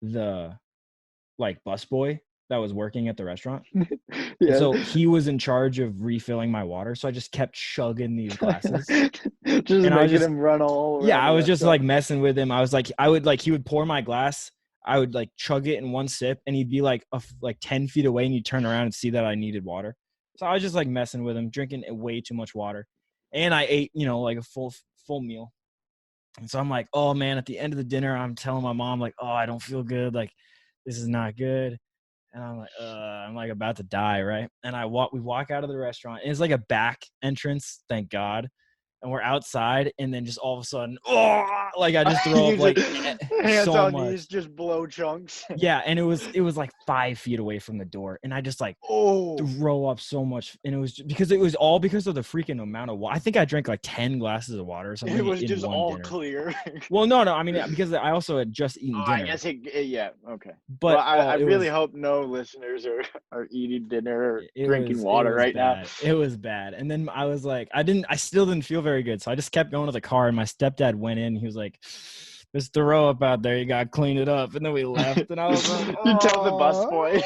the like busboy that was working at the restaurant. Yeah. So he was in charge of refilling my water. So I just kept chugging these glasses. Just making him run all over. Yeah, I was just like messing with him. I was like, he would pour my glass. I would like chug it in one sip, and he'd be like 10 feet away, and you'd turn around and see that I needed water. So I was just like messing with him, drinking way too much water. And I ate, like a full meal. And so I'm like, oh man, at the end of the dinner, I'm telling my mom like, oh, I don't feel good. Like, this is not good. And I'm like about to die. Right. And we walk out of the restaurant, and it's like a back entrance. Thank God. And we're outside, and then just all of a sudden, like I just throw up like hands so on much. knees, just blow chunks. Yeah, and it was like 5 feet away from the door, and I just like throw up so much, and it was because it was all because of the freaking amount of water. I think I drank like 10 glasses of water or something. It was in just one all dinner. clear. Well, no, I mean because I also had just eaten dinner. I guess yeah, okay. But well, I really hope no listeners are eating dinner or drinking water right now. now. It was bad. And then I was like, I still didn't feel very good. So I just kept going to the car, and my stepdad went in. He was like, there's throw up out there. You got to clean it up. And then we left. And I was like, you tell the busboy.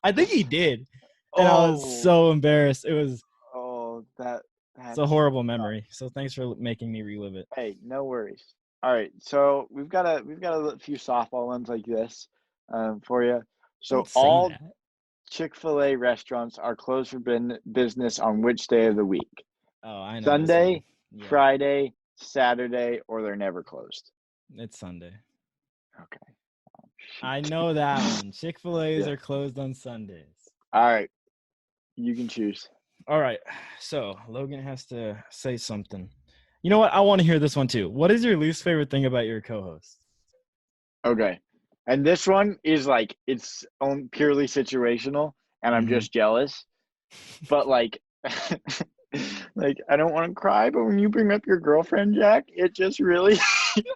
I think he did. And I was so embarrassed. It was. It's a horrible memory. So thanks for making me relive it. Hey, no worries. All right. So we've got a few softball ones like this for you. So all Chick-fil-A restaurants are closed for business on which day of the week? Oh, I know. Sunday, Friday, Saturday, or they're never closed? It's Sunday. Okay. I know that one. Chick-fil-A's are closed on Sundays. All right. You can choose. All right. So Logan has to say something. You know what? I want to hear this one too. What is your least favorite thing about your co-host? Okay. And this one is like, it's purely situational, and I'm just jealous. But like, like, I don't want to cry, but when you bring up your girlfriend, Jack, it just really.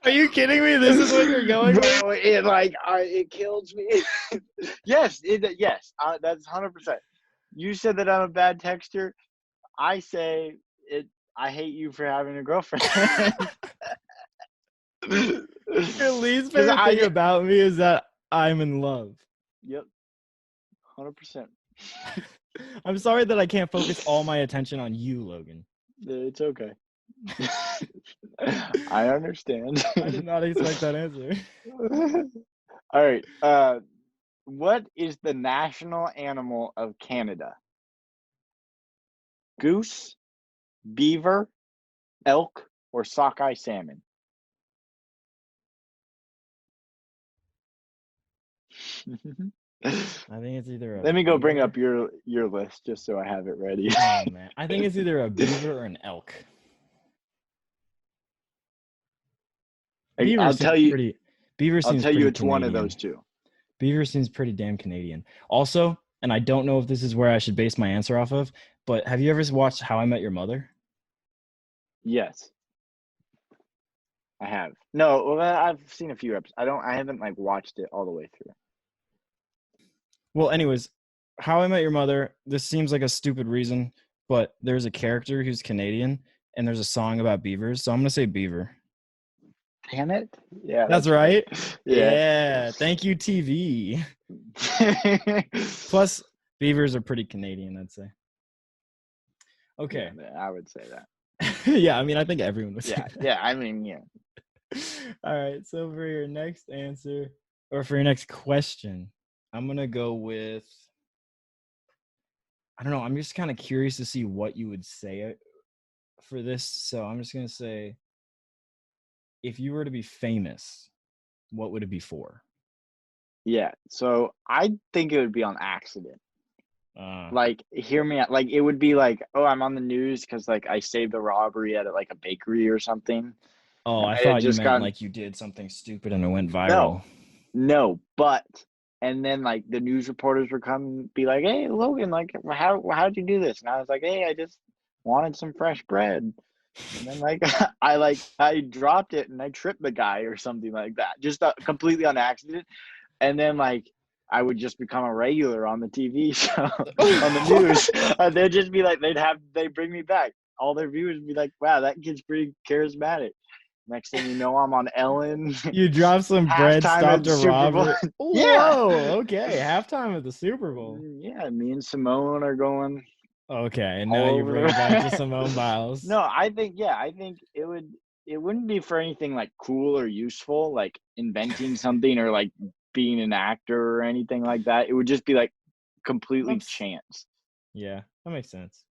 Are you kidding me? This is what you're going with? It kills me. Yes, that's 100%. You said that I'm a bad texter. I say it. I hate you for having a girlfriend. Your least favorite thing about me is that I'm in love. Yep. 100%. I'm sorry that I can't focus all my attention on you, Logan. It's okay. I understand. I did not expect that answer. All right. What is the national animal of Canada? Goose, beaver, elk, or sockeye salmon? I think it's either a Let me go bring beaver. up your list just so I have it ready. Oh man, I think it's either a beaver or an elk. Beaver I'll seems tell you. pretty. Beaver I'll seems tell you pretty it's one of Canadian. those two. Beaver seems pretty damn Canadian. Also, and I don't know if this is where I should base my answer off of, but have you ever watched How I Met Your Mother? Yes, I have. No, well, I've seen a few episodes. I haven't like watched it all the way through. Well, anyways, How I Met Your Mother, this seems like a stupid reason, but there's a character who's Canadian and there's a song about beavers, so I'm going to say beaver. Damn it. Yeah, That's right. Yeah. Thank you, TV. Plus, beavers are pretty Canadian, I'd say. Okay. Yeah, I would say that. Yeah, I mean, I think everyone would say that. Yeah, I mean, yeah. All right, so for your next answer, or for your next question, I'm going to go with, I don't know, I'm just kind of curious to see what you would say for this. So I'm just going to say, if you were to be famous, what would it be for? Yeah, so I think it would be on accident. Like, hear me out. Like, it would be like, oh, I'm on the news because like I saved a robbery at like a bakery or something. Oh, I thought you meant like you did something stupid and it went viral. No, but and then like the news reporters would come be like, hey, Logan, like how'd you do this? And I was like, hey, I just wanted some fresh bread. And then like I dropped it and I tripped the guy or something like that, just completely on accident. And then like I would just become a regular on the TV show on the news. They'd just be like, they'd bring me back. All their viewers would be like, wow, that kid's pretty charismatic. Next thing you know, I'm on Ellen. You dropped some bread, stopped a robbery. Yeah. Whoa, okay. Halftime at the Super Bowl. Yeah, me and Simone are going. Okay, and now you bring it back to Simone Biles. No, I think it wouldn't be for anything like cool or useful, like inventing something or like being an actor or anything like that. It would just be like completely chance. Yeah, that makes sense.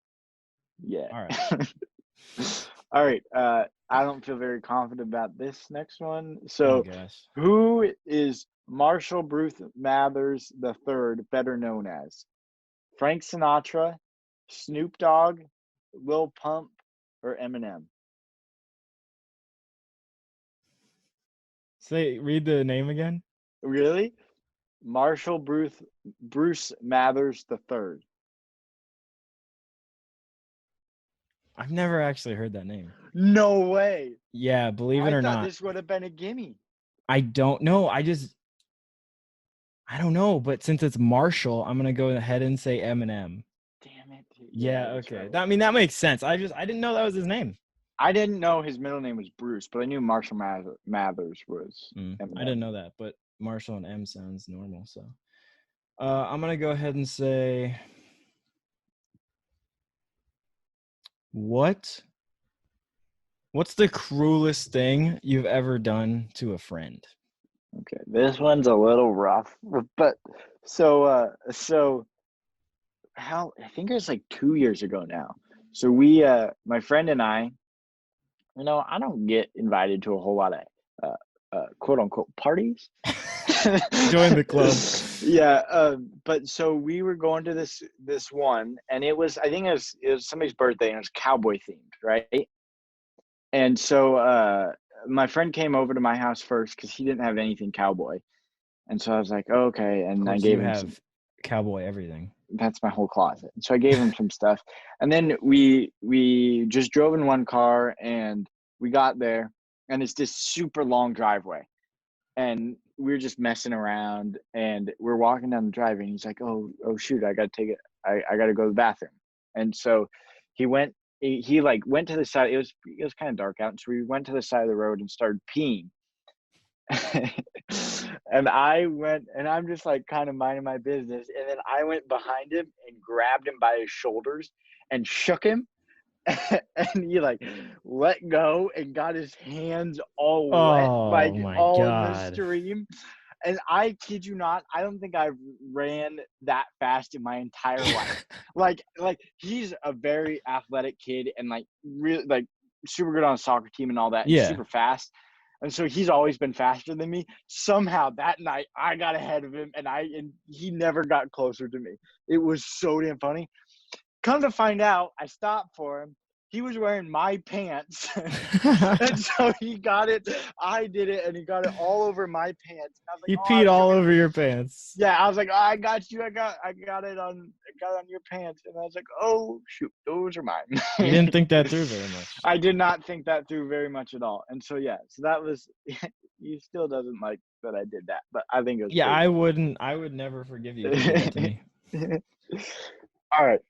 Yeah. All right. All right. I don't feel very confident about this next one. So, who is Marshall Bruce Mathers III better known as? Frank Sinatra, Snoop Dogg, Lil Pump, or Eminem? Read the name again. Really? Marshall Bruce Mathers III. I've never actually heard that name. No way. Yeah, believe it or not. I thought this would have been a gimme. I don't know. I don't know, but since it's Marshall, I'm gonna go ahead and say Eminem. Damn it. Yeah, okay. Right. I mean, that makes sense. I didn't know that was his name. I didn't know his middle name was Bruce, but I knew Marshall Mathers was Eminem. I didn't know that, but Marshall and M sounds normal, so I'm gonna go ahead and say, what's the cruelest thing you've ever done to a friend? Okay, this one's a little rough, but so I think it was like 2 years ago now. So we, my friend and I, I don't get invited to a whole lot of quote unquote parties. Join the club. Yeah, but so we were going to this one, and I think it was somebody's birthday, and it was cowboy themed, right? And so my friend came over to my house first because he didn't have anything cowboy, and so I was like, oh, okay, and I gave him some cowboy everything. That's my whole closet. So I gave him some stuff, and then we just drove in one car, and we got there, and it's this super long driveway, and we were just messing around, and we're walking down the driveway, and he's like, oh shoot, I gotta take it, I gotta go to the bathroom. And so he went to the side. It was kind of dark out, so we went to the side of the road and started peeing. And I went, and I'm just like kind of minding my business. And then I went behind him and grabbed him by his shoulders and shook him. And he like let go and got his hands all wet, like Oh my all in the God. stream. And I kid you not, I don't think I ran that fast in my entire life. like he's a very athletic kid and like really like super good on a soccer team and all that, and Yeah. super fast. And so he's always been faster than me. Somehow that night I got ahead of him, and he never got closer to me. It was so damn funny. Come to find out, I stopped for him. He was wearing my pants. And so he got it. I did it, and he got it all over my pants. I was like, He peed all over your pants. Yeah, I was like, oh, I got you. I got it on your pants. And I was like, oh shoot, those are mine. You didn't think that through very much. I did not think that through very much at all. And so yeah, so that was. He still doesn't like that I did that, but I think it was. Yeah, crazy. I would never forgive you if you did that to me. All right.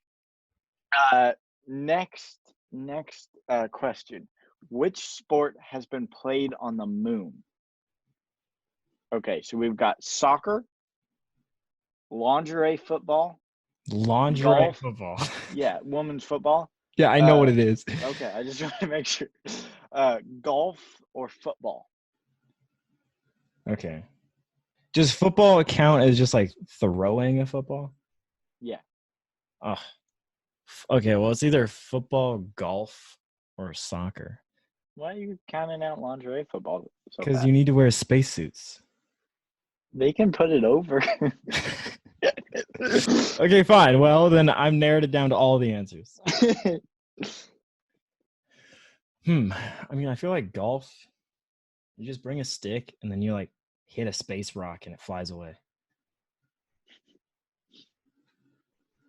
Next question. Which sport has been played on the moon? Okay, so we've got soccer, lingerie football. Lingerie football. Yeah, women's football. Yeah, I know what it is. Okay, I just want to make sure. Golf or football? Okay. Does football count as just like throwing a football? Yeah. Oh. Okay, well, it's either football, golf, or soccer. Why are you counting out lingerie football? Because you need to wear spacesuits. They can put it over. Okay, fine. Well, then I've narrowed it down to all the answers. I mean, I feel like golf, you just bring a stick and then you like hit a space rock and it flies away.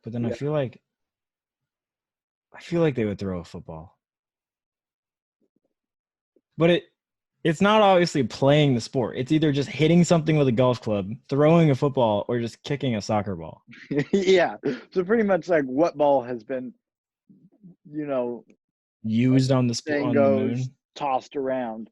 But then I feel like they would throw a football. But it's not obviously playing the sport. It's either just hitting something with a golf club, throwing a football, or just kicking a soccer ball. Yeah. So pretty much like what ball has been, used on the moon, tossed around.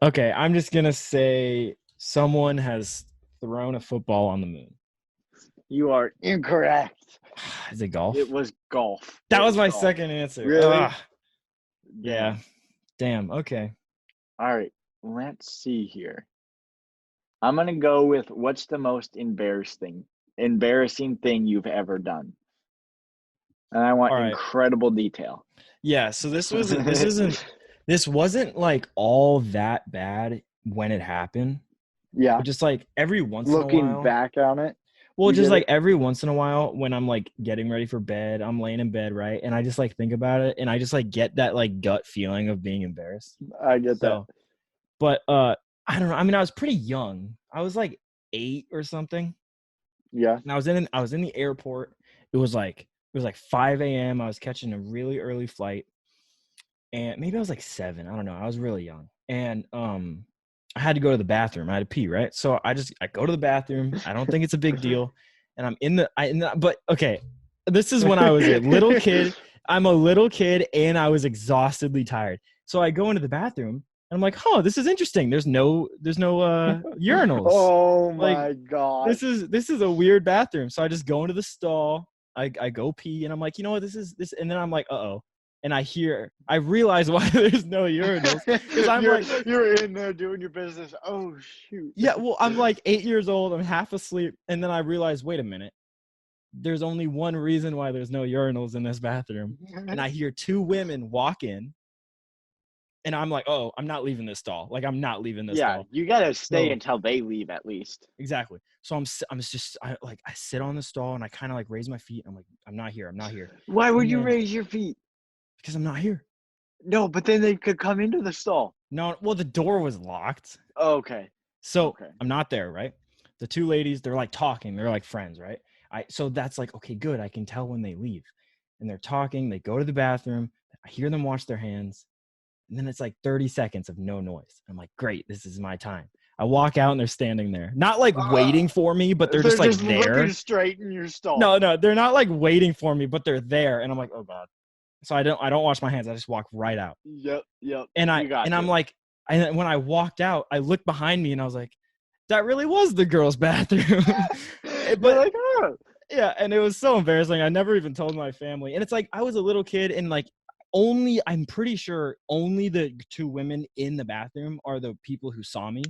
Okay, I'm just gonna say someone has thrown a football on the moon. You are incorrect. Is it golf? It was golf. That was my second answer. Really? Yeah. Damn. Okay. All right. Let's see here. I'm gonna go with what's the most embarrassing thing you've ever done, and I want incredible detail. Yeah. So this wasn't like all that bad when it happened. Yeah. But just like every once in a while. Looking back on it. Well, just like every once in a while when I'm like getting ready for bed, I'm laying in bed, right? And I just like think about it and I just like get that like gut feeling of being embarrassed. I get that. But I don't know. I mean, I was pretty young. I was like 8 or something. Yeah. And I was in the airport. It was like 5 a.m. I was catching a really early flight. And maybe I was like 7. I don't know. I was really young. And I had to go to the bathroom. I had to pee, right? So I go to the bathroom. I don't think it's a big deal. And but okay, this is when I was a little kid. I'm a little kid and I was exhaustedly tired. So I go into the bathroom and I'm like, oh, this is interesting. There's no urinals. Oh my God. This is a weird bathroom. So I just go into the stall. I go pee and I'm like, you know what, this. And then I'm like, uh-oh. And I realize why there's no urinals. Because I'm you're in there doing your business. Oh, shoot. Yeah, well, I'm like 8 years old. I'm half asleep. And then I realize, wait a minute. There's only one reason why there's no urinals in this bathroom. And I hear 2 women walk in. And I'm like, oh, I'm not leaving this stall. Like, I'm not leaving this stall. Yeah, you got to stay until they leave at least. Exactly. So I sit on the stall and I kind of like raise my feet. And I'm like, I'm not here. Why would you raise your feet? Because I'm not here. No, but then they could come into the stall. No, well, the door was locked. Okay. So I'm not there, right? The 2 ladies, they're like talking. They're like friends, right? So that's like, okay, good. I can tell when they leave. And they're talking. They go to the bathroom. I hear them wash their hands. And then it's like 30 seconds of no noise. I'm like, great, this is my time. I walk out and they're standing there. Not like waiting for me, but they're just like there. Looking straight in your stall. No, they're not like waiting for me, but they're there. And I'm like, oh God. So I don't wash my hands. I just walk right out. Yep. And I'm like, when I walked out, I looked behind me and I was like, that really was the girls' bathroom. But like, oh. Yeah, and it was so embarrassing. I never even told my family. And it's like I was a little kid, and like I'm pretty sure only the two women in the bathroom are the people who saw me.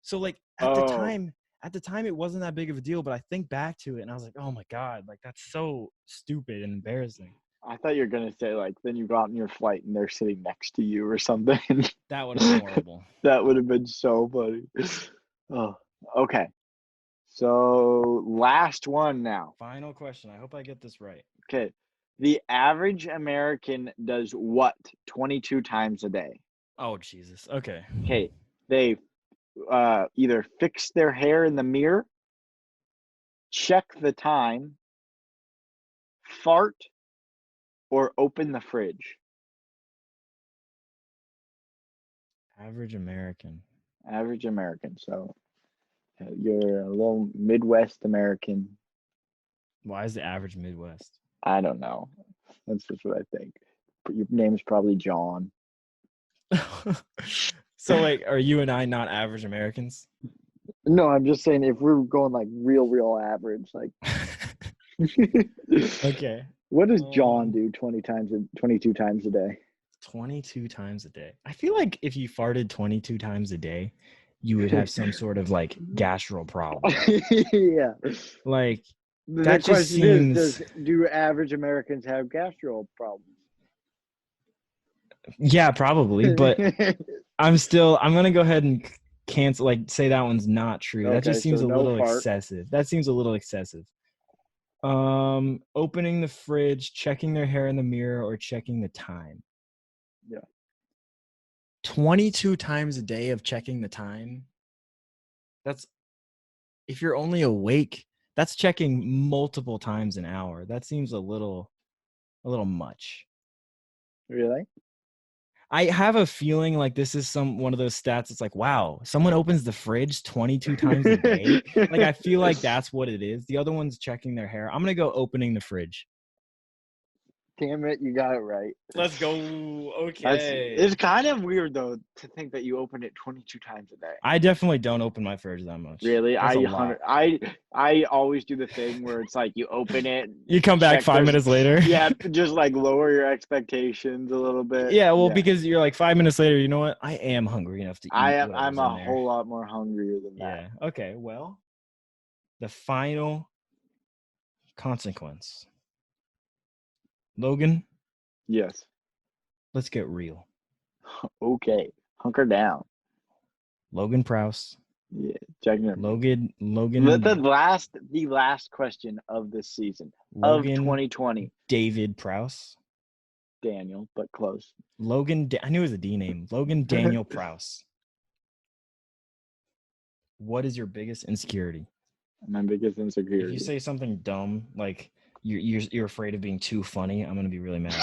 So like at the time it wasn't that big of a deal, but I think back to it and I was like, oh my God, like that's so stupid and embarrassing. I thought you were gonna say like then you got on your flight and they're sitting next to you or something. That would have been horrible. That would have been so funny. Oh, okay. So last one now. Final question. I hope I get this right. Okay. The average American does what 22 times a day? Oh, Jesus. Okay. Okay. They either fix their hair in the mirror, check the time, fart, or open the fridge. Average American. Average American. So you're a little Midwest American. Why is the average Midwest? I don't know. That's just what I think. Your name's probably John. So like, are you and I not average Americans? No, I'm just saying if we're going like real average, like. Okay. What does John do 22 times a day? 22 times a day. I feel like if you farted 22 times a day, you would have some sort of like gastro problem. Yeah. Like the that just seems. Do average Americans have gastro problems? Yeah, probably. But I'm gonna go ahead and cancel. Like say that one's not true. Okay, that just seems so a no little fart. excessive. That seems a little excessive. Opening the fridge, checking their hair in the mirror, or checking the time. Yeah. 22 times a day of checking the time. That's if you're only awake, that's checking multiple times an hour. That seems a little much. Really? I have a feeling like this is one of those stats. It's like, wow, someone opens the fridge 22 times a day. Like, I feel like that's what it is. The other one's checking their hair. I'm going to go opening the fridge. Damn it, you got it right. Let's go. Okay. It's kind of weird, though, to think that you open it 22 times a day. I definitely don't open my fridge that much. Really? I always do the thing where it's like you open it. You come back 5 minutes later. Yeah, just like lower your expectations a little bit. Yeah, well, because you're like 5 minutes later, you know what? I am hungry enough to eat. I'm a whole lot more hungrier than that. Yeah. Okay, well, the final consequence. Logan? Yes. Let's get real. Okay. Hunker down. Logan Prowse. Yeah. Logan. The last question of this season. Logan, of 2020. David Prowse. Daniel, but close. Logan. I knew it was a D name. Logan Daniel Prowse. What is your biggest insecurity? My biggest insecurity. If you say something dumb, like you're afraid of being too funny, I'm gonna be really mad.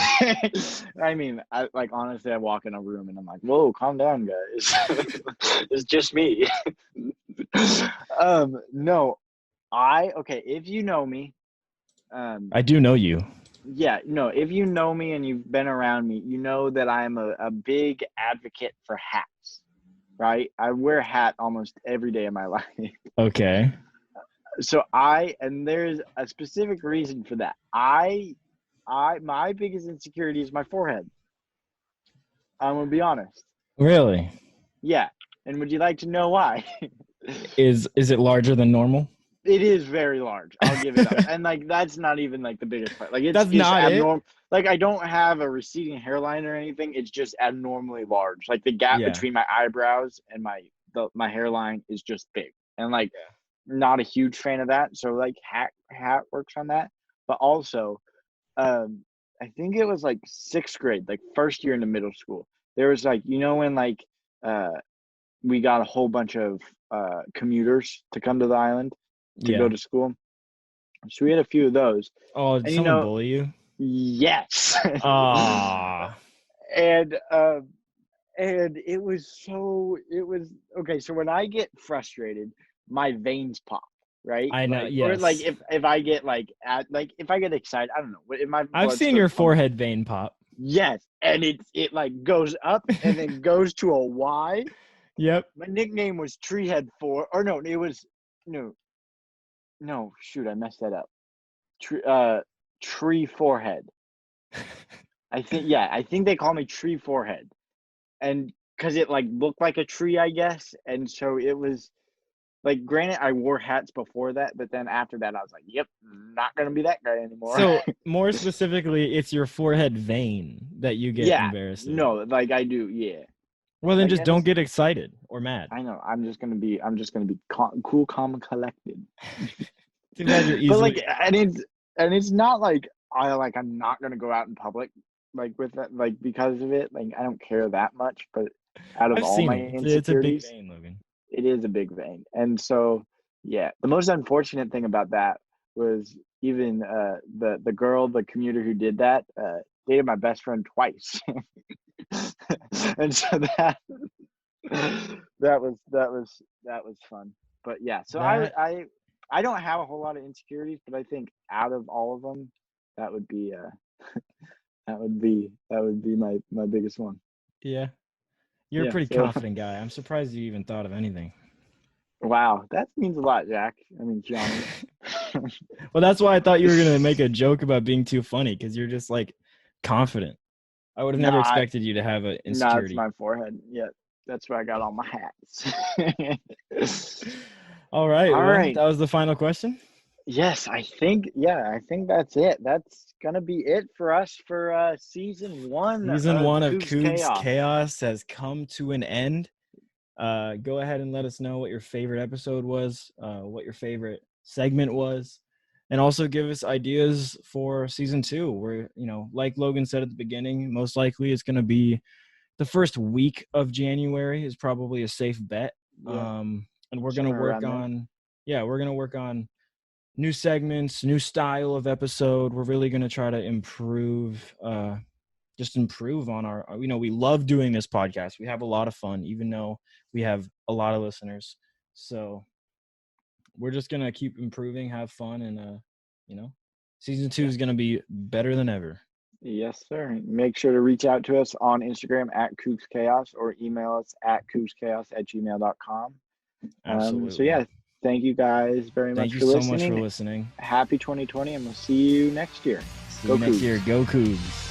I mean, honestly, I walk in a room and I'm like, "Whoa, calm down, guys. It's just me." No, if you know me, I do know you. Yeah, no, if you know me and you've been around me, you know that I'm a big advocate for hats, right? I wear a hat almost every day of my life. Okay. So and there's a specific reason for that. My biggest insecurity is my forehead. I'm gonna be honest. Really? Yeah. And would you like to know why? Is it larger than normal? It is very large. I'll give it up. And that's not even the biggest part. It's that's just not abnormal. I don't have a receding hairline or anything. It's just abnormally large. The gap between my eyebrows and my hairline is just big. And not a huge fan of that. So hat works on that. But also, I think it was sixth grade, first year into middle school. There was when we got a whole bunch of commuters to come to the island to go to school. So we had a few of those. Oh, did someone bully you? Yes. And it was okay. So when I get frustrated, my veins pop. right? I know. Like, yes. or like if I get if I get excited, I don't know. If my I've seen your forehead vein pop. Yes, and it like goes up and then goes to a Y. Yep. My nickname was Treehead 4, or no, it was no. Shoot, I messed that up. Tree Forehead. I think they call me Tree Forehead, and because it like looked like a tree, I guess, and so it was like. Granted, I wore hats before that, but then after that, I was like, "Yep, not gonna be that guy anymore." So more specifically, it's your forehead vein that you get embarrassed about. No, like I do, yeah. Well, then just don't get excited or mad. I know. I'm just gonna be cool, calm, and collected. Too bad you're easily. But like, and it's not like I'm not gonna go out in public like with that, like because of it. Like I don't care that much. But out of all my insecurities, it's a big vein, Logan. It is a big vein, and so yeah. The most unfortunate thing about that was even the girl, the commuter who did that, dated my best friend twice, and so that was fun. But yeah, so I don't have a whole lot of insecurities, but I think out of all of them, that would be that would be my biggest one. Yeah, you're a pretty confident guy. I'm surprised you even thought of anything. Wow, that means a lot, Jack. I mean, Johnny. Well, that's why I thought you were gonna make a joke about being too funny, because you're just like confident. I would have never expected you to have an insecurity. No, it's my forehead. Yeah, that's where I got all my hats. All right. That was the final question. Yes, I think that's it. That's gonna be it for us for season 1. Season 1 of Cougs Chaos has come to an end. Go ahead and let us know what your favorite episode was, what your favorite segment was, and also give us ideas for season 2. Where, like Logan said at the beginning, most likely it's going to be the first week of January is probably a safe bet. Yeah. And we're going to work on new segments, new style of episode. We're really going to try to improve on our, we love doing this podcast. We have a lot of fun, even though we have a lot of listeners. So we're just going to keep improving, have fun. And, season 2 is going to be better than ever. Yes, sir. Make sure to reach out to us on Instagram at Cougs Chaos or email us at cougschaos@gmail.com. Absolutely. So yeah, thank you guys very much for listening. Thank you so much for listening. Happy 2020, and we'll see you next year. See you next year. Go Cougs.